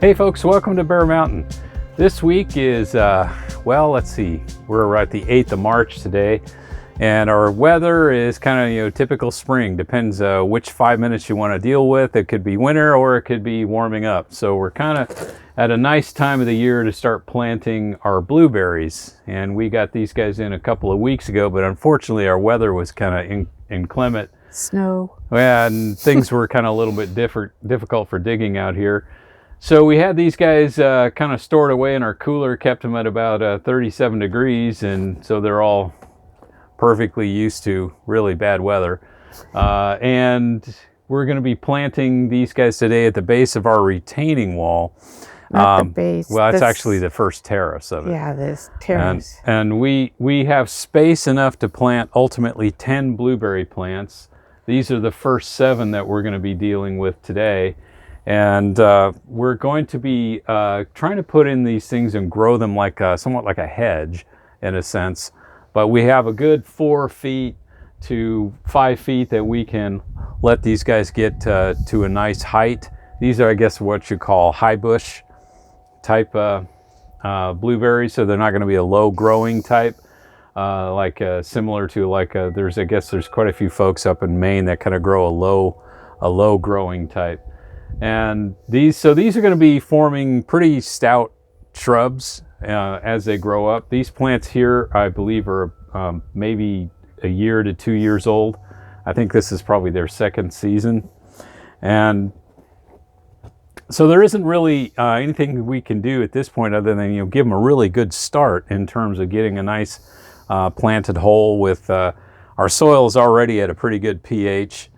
Hey folks, welcome to Bear Mountain. This week is, well, let's see, we're at the 8th of March today, and our weather is kind of, typical spring. Depends which 5 minutes you want to deal with. It could be winter or it could be warming up. So we're kind of at a nice time of the year to start planting our blueberries. And we got these guys in a couple of weeks ago, but unfortunately our weather was kind of inclement. Snow. Yeah, and things were kind of a little bit difficult for digging out here. So we had these guys kind of stored away in our cooler, kept them at about 37 degrees, and so they're all perfectly used to really bad weather. And we're going to be planting these guys today at the base of our retaining wall. Not the base. Well, that's actually the first terrace of it. Yeah, this terrace. And we have space enough to plant ultimately 10 blueberry plants. These are the first 7 that we're going to be dealing with today. And we're going to be trying to put in these things and grow them like somewhat like a hedge in a sense. But we have a good 4 feet to 5 feet that we can let these guys get to a nice height. These are, I guess, what you call high bush type blueberries. So they're not going to be a low growing type, similar to there's quite a few folks up in Maine that kind of grow a low growing type. And these are going to be forming pretty stout shrubs as they grow up. These plants here, I believe, are maybe a year to 2 years old. I think this is probably their second season. And so there isn't really anything we can do at this point other than give them a really good start in terms of getting a nice planted hole with our soil is already at a pretty good pH.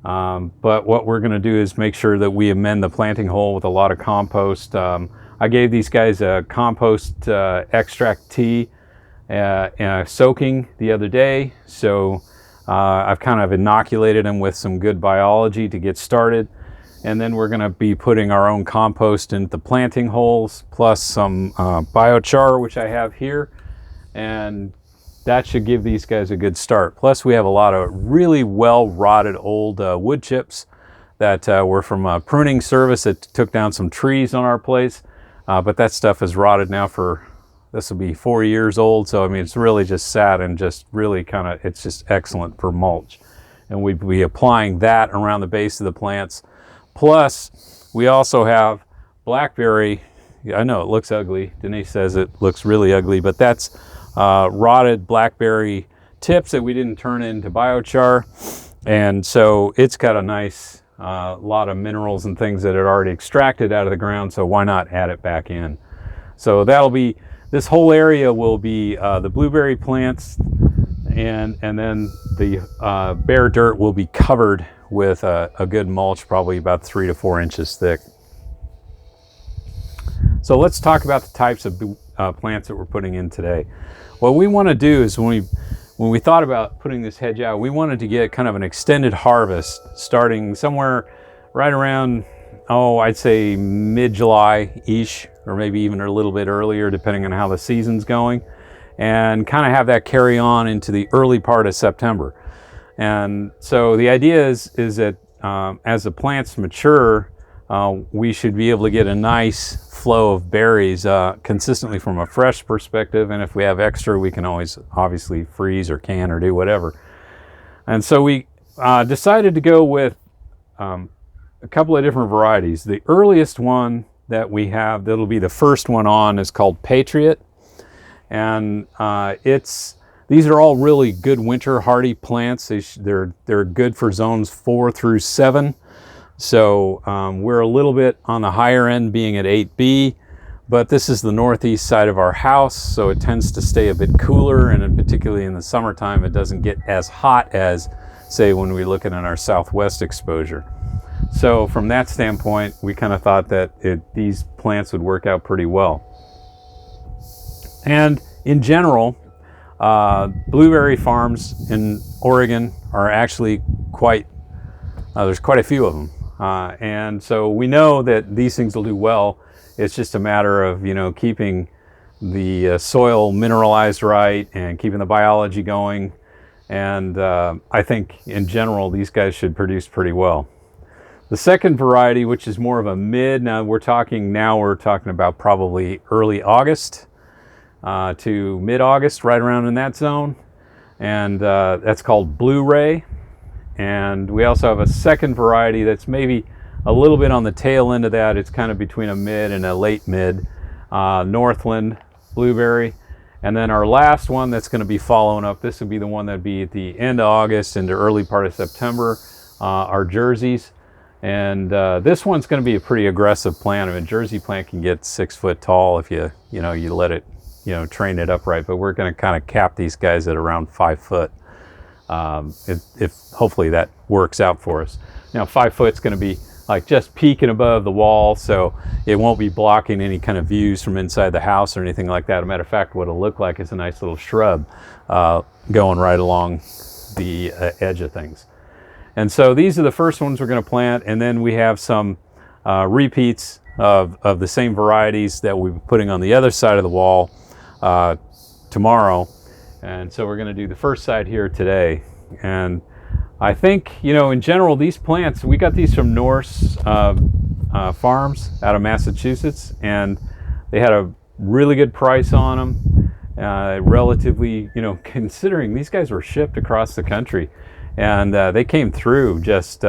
But what we're going to do is make sure that we amend the planting hole with a lot of compost. I gave these guys a compost extract tea soaking the other day. So I've kind of inoculated them with some good biology to get started. And then we're going to be putting our own compost into the planting holes, plus some biochar, which I have here. And that should give these guys a good start. Plus we have a lot of really well rotted old wood chips that were from a pruning service that took down some trees on our place. But that stuff is rotted now this will be 4 years old. So I mean, it's really just sad and just really it's just excellent for mulch. And we'd be applying that around the base of the plants. Plus we also have blackberry. I know it looks ugly. Denise says it looks really ugly, but that's rotted blackberry tips that we didn't turn into biochar, and so it's got a nice lot of minerals and things that it already extracted out of the ground, so why not add it back in? So this whole area will be the blueberry plants, and then the bare dirt will be covered with a good mulch, probably about 3 to 4 inches thick. So let's talk about the types of plants that we're putting in today. What we want to do is when we thought about putting this hedge out, we wanted to get kind of an extended harvest starting somewhere right around, I'd say mid-July-ish, or maybe even a little bit earlier, depending on how the season's going, and kind of have that carry on into the early part of September. And so the idea is that as the plants mature, we should be able to get a nice flow of berries consistently from a fresh perspective, and if we have extra, we can always obviously freeze or can or do whatever. And so we decided to go with a couple of different varieties. The earliest one that we have, that'll be the first one on, is called Patriot, and these are all really good winter hardy plants. They're good for zones 4 through 7. So we're a little bit on the higher end, being at 8B, but this is the northeast side of our house, so it tends to stay a bit cooler, and particularly in the summertime, it doesn't get as hot as, say, when we're looking at our southwest exposure. So from that standpoint, we kind of thought that these plants would work out pretty well. And in general, blueberry farms in Oregon are actually there's quite a few of them. And so we know that these things will do well. It's just a matter of, keeping the soil mineralized right and keeping the biology going. And I think in general, these guys should produce pretty well. The second variety, which is more of a mid, now we're talking about probably early August to mid-August, right around in that zone. And that's called Blu-ray. And we also have a second variety that's maybe a little bit on the tail end of that. It's kind of between a mid and a late mid, Northland blueberry. And then our last one that's going to be following up, this would be the one that'd be at the end of August into early part of September, our Jerseys. And this one's going to be a pretty aggressive plant. I mean, a Jersey plant can get 6 foot tall if you let it, train it upright. But we're going to kind of cap these guys at around 5 foot. If hopefully that works out for us. Now 5 foot's going to be like just peeking above the wall, so it won't be blocking any kind of views from inside the house or anything like that. As a matter of fact, what it'll look like is a nice little shrub going right along the edge of things. And so these are the first ones we're going to plant, and then we have some repeats of the same varieties that we'll be putting on the other side of the wall tomorrow. And so we're going to do the first side here today. And I think, in general, these plants, we got these from Norse Farms out of Massachusetts, and they had a really good price on them. Relatively, considering these guys were shipped across the country, and they came through just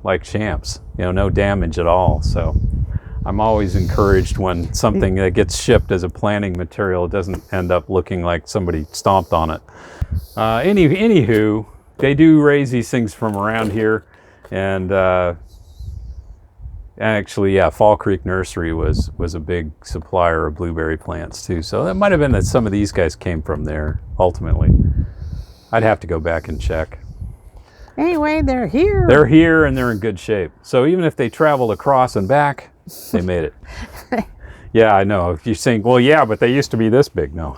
like champs, no damage at all. So I'm always encouraged when something that gets shipped as a planting material doesn't end up looking like somebody stomped on it. Anywho, they do raise these things from around here, and actually, Fall Creek Nursery was a big supplier of blueberry plants too. So that might have been that some of these guys came from there ultimately. I'd have to go back and check. Anyway, they're here. They're here, and they're in good shape. So even if they traveled across and back, they made it. Yeah, I know. If you're saying, well, yeah, but they used to be this big. No.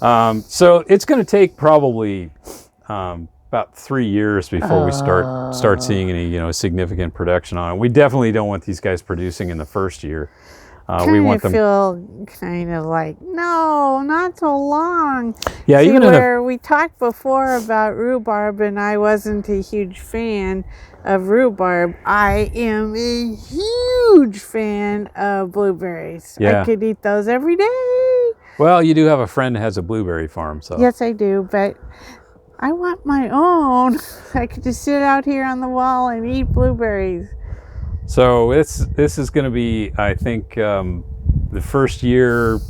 So it's going to take probably about 3 years before we start seeing any significant production on it. We definitely don't want these guys producing in the first year. We want them. Feel kind of like, no, not so long. Yeah, See, even where we talked before about rhubarb, and I wasn't a huge fan of rhubarb. I am a huge fan of blueberries. Yeah. I could eat those every day. Well, you do have a friend that has a blueberry farm, so. Yes, I do, but I want my own. I could just sit out here on the wall and eat blueberries. So this is going to be, I think, the first year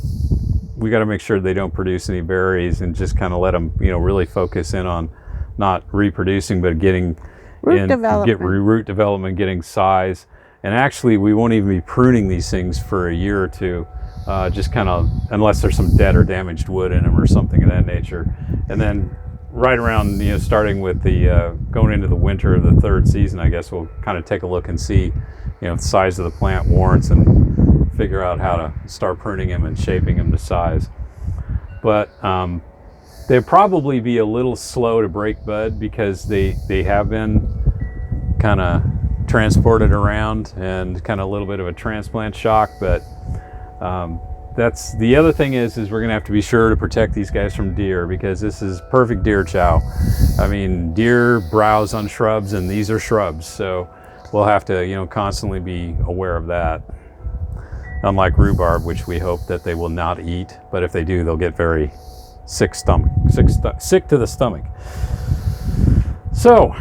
we got to make sure they don't produce any berries, and just kind of let them, really focus in on not reproducing, but getting root development, getting size. And actually, we won't even be pruning these things for a year or two, just kind of, unless there's some dead or damaged wood in them or something of that nature. And then right around, starting with the going into the winter of the third season, I guess we'll kind of take a look and see, if the size of the plant warrants, and figure out how to start pruning them and shaping them to size. But they'll probably be a little slow to break bud, because they have been kind of transported around and kind of a little bit of a transplant shock. But that's the other thing is we're going to have to be sure to protect these guys from deer, because this is perfect deer chow. I mean, deer browse on shrubs, and these are shrubs, so we'll have to constantly be aware of that. Unlike rhubarb, which we hope that they will not eat, but if they do, they'll get very sick to the stomach. So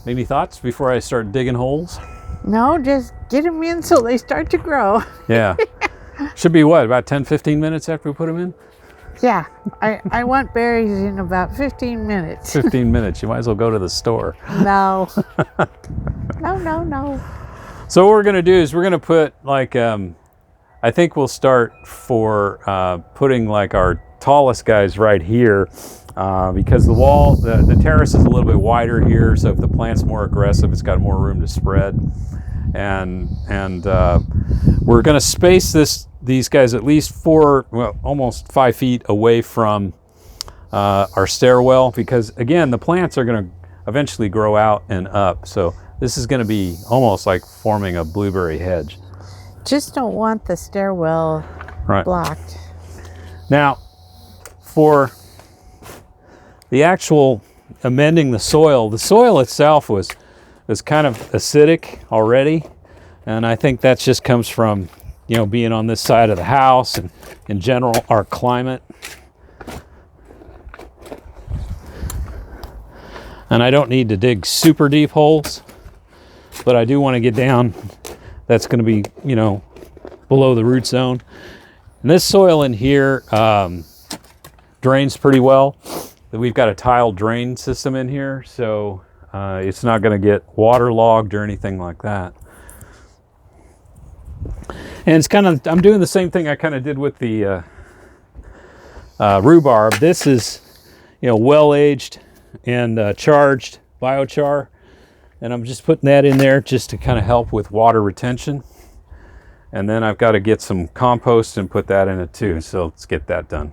any thoughts before I start digging holes? No, just get them in so they start to grow. Yeah. Should be what, about 10-15 minutes after we put them in? Yeah, I want berries in about 15 minutes. 15 minutes. You might as well go to the store. No. No. So what we're going to do is we're going to put I think we'll start for putting like our tallest guys right here, because the wall, the terrace is a little bit wider here, so if the plant's more aggressive, it's got more room to spread. And we're going to space these guys at least almost 5 feet away from our stairwell, because again, the plants are going to eventually grow out and up. So this is going to be almost like forming a blueberry hedge. Just don't want the stairwell blocked. Now, for the actual amending the soil itself was is kind of acidic already, and I think that just comes from, you know, being on this side of the house and in general our climate. And I don't need to dig super deep holes, but I do want to get down. That's going to be, you know, below the root zone. And this soil in here drains pretty well. We've got a tile drain system in here, so it's not going to get waterlogged or anything like that. And it's kind of, I'm doing the same thing I kind of did with the rhubarb. This is, you know, well aged and charged biochar, and I'm just putting that in there just to kind of help with water retention. And then I've got to get some compost and put that in it too, so let's get that done.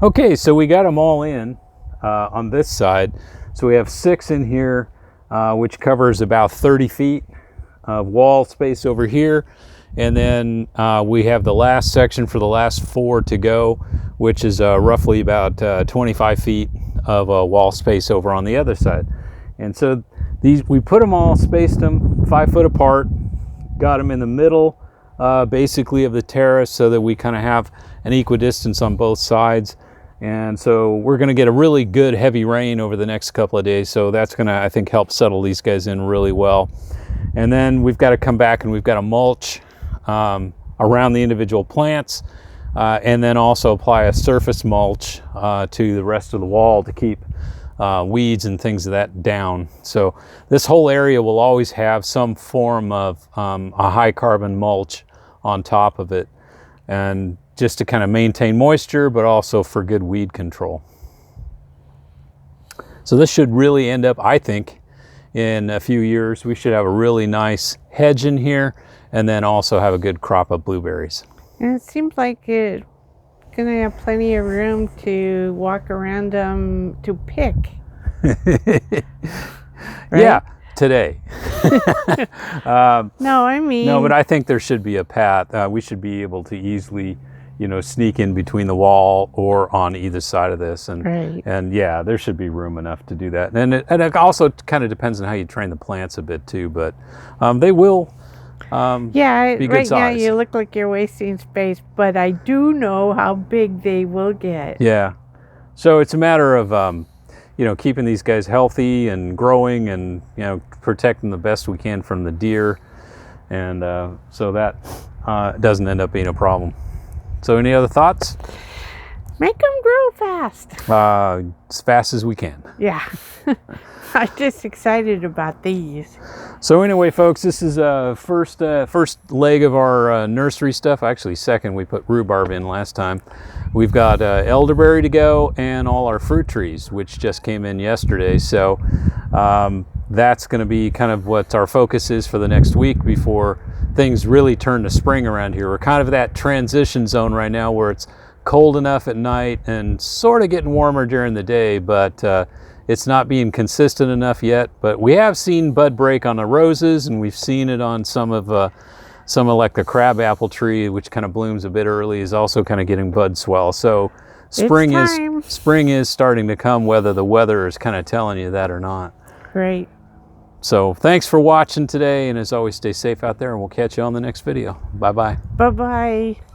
Okay, so we got them all in on this side. So we have 6 in here, which covers about 30 feet of wall space over here. And then we have the last section for the last 4 to go, which is roughly about 25 feet of wall space over on the other side. And so these, we put them all, spaced them 5 foot apart, got them in the middle basically of the terrace so that we kind of have an equidistance on both sides. And so we're going to get a really good heavy rain over the next couple of days. So that's going to, I think, help settle these guys in really well. And then we've got to come back and we've got to mulch around the individual plants and then also apply a surface mulch to the rest of the wall to keep weeds and things of that down. So this whole area will always have some form of a high carbon mulch on top of it, and just to kind of maintain moisture, but also for good weed control. So this should really end up, I think, in a few years, we should have a really nice hedge in here, and then also have a good crop of blueberries. And it seems like it's going to have plenty of room to walk around them to pick. Yeah, today. No, I mean. No, but I think there should be a path. We should be able to easily, sneak in between the wall or on either side of this. And Right. and yeah, there should be room enough to do that. And it also kind of depends on how you train the plants a bit too. But they will Yeah, be good right now size. you look like you're wasting space, but I do know how big they will get. Yeah. So it's a matter of keeping these guys healthy and growing, and protecting the best we can from the deer, and so that doesn't end up being a problem. So any other thoughts? Make them grow fast. As fast as we can. Yeah. I'm just excited about these. So anyway, folks, this is first leg of our nursery stuff. Actually, second. We put rhubarb in last time. We've got elderberry to go, and all our fruit trees, which just came in yesterday. So that's going to be kind of what our focus is for the next week before things really turn to spring around here. We're kind of that transition zone right now where it's cold enough at night and sort of getting warmer during the day, but it's not being consistent enough yet. But we have seen bud break on the roses, and we've seen it on some of like the crab apple tree, which kind of blooms a bit early, is also kind of getting bud swell. So spring is starting to come, whether the weather is kind of telling you that or not. Great. So thanks for watching today, and as always, stay safe out there, and we'll catch you on the next video. Bye-bye. Bye-bye.